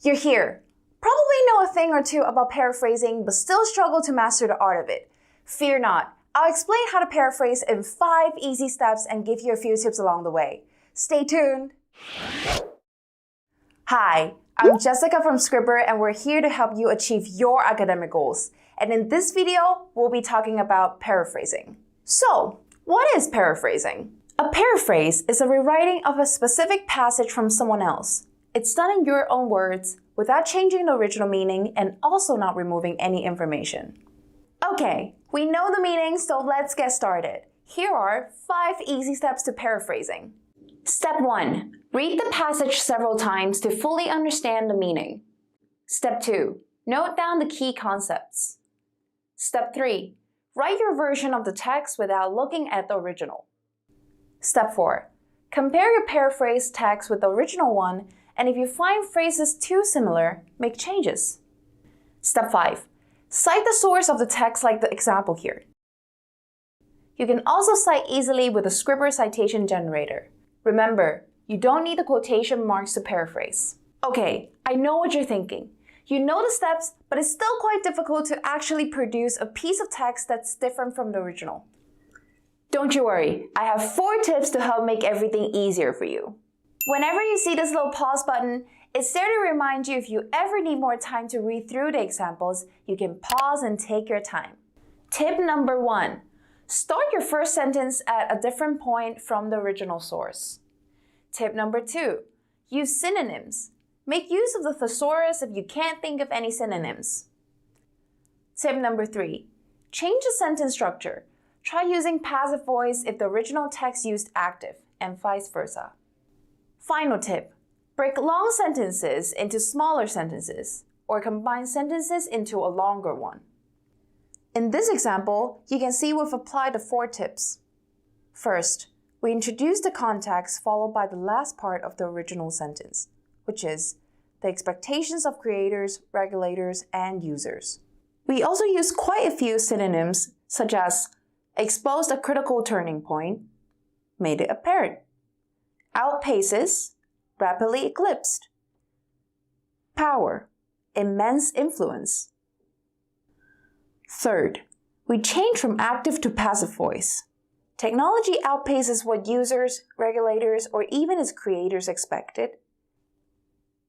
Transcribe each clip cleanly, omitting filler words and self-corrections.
You're here. Probably know a thing or two about paraphrasing, but still struggle to master the art of it. Fear not. I'll explain how to paraphrase in 5 easy steps and give you a few tips along the way. Stay tuned. Hi, I'm Jessica from Scribbr, and we're here to help you achieve your academic goals. And in this video, we'll be talking about paraphrasing. So, what is paraphrasing? A paraphrase is a rewriting of a specific passage from someone else. It's done in your own words, without changing the original meaning and also not removing any information. Okay, we know the meaning, so let's get started. Here are 5 easy steps to paraphrasing. Step 1. Read the passage several times to fully understand the meaning. Step 2. Note down the key concepts. Step 3. Write your version of the text without looking at the original. Step 4. Compare your paraphrase text with the original one, and if you find phrases too similar, make changes. Step 5. Cite the source of the text like the example here. You can also cite easily with the Scribbr citation generator. Remember, you don't need the quotation marks to paraphrase. Okay, I know what you're thinking. You know the steps, but it's still quite difficult to actually produce a piece of text that's different from the original. Don't you worry, I have 4 tips to help make everything easier for you. Whenever you see this little pause button, it's there to remind you if you ever need more time to read through the examples, you can pause and take your time. Tip number 1. Start your first sentence at a different point from the original source. Tip number 2. Use synonyms. Make use of the thesaurus if you can't think of any synonyms. Tip number 3. Change the sentence structure. Try using passive voice if the original text used active, and vice versa. Final tip. Break long sentences into smaller sentences, or combine sentences into a longer one. In this example, you can see we've applied the 4 tips. First, we introduce the context followed by the last part of the original sentence, which is the expectations of creators, regulators, and users. We also use quite a few synonyms, such as exposed a critical turning point, made it apparent, outpaces, rapidly eclipsed, power, immense influence. Third, we change from active to passive voice. Technology outpaces what users, regulators, or even its creators expected.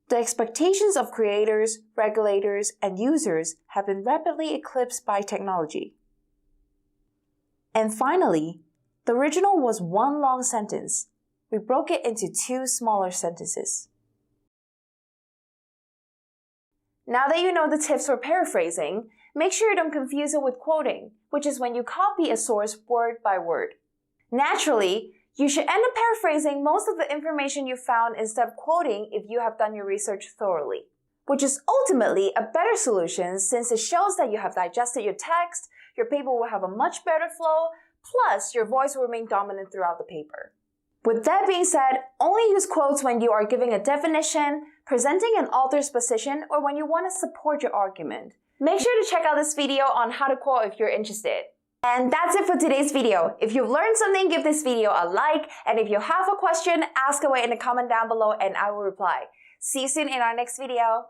The expectations of creators, regulators, and users have been rapidly eclipsed by technology. And finally, the original was 1 long sentence. We broke it into 2 smaller sentences. Now that you know the tips for paraphrasing, make sure you don't confuse it with quoting, which is when you copy a source word by word. Naturally, you should end up paraphrasing most of the information you found instead of quoting if you have done your research thoroughly, which is ultimately a better solution since it shows that you have digested your text, your paper will have a much better flow, plus your voice will remain dominant throughout the paper. With that being said, only use quotes when you are giving a definition, presenting an author's position, or when you want to support your argument. Make sure to check out this video on how to quote if you're interested. And that's it for today's video. If you've learned something, give this video a like, and if you have a question, ask away in the comment down below and I will reply. See you soon in our next video.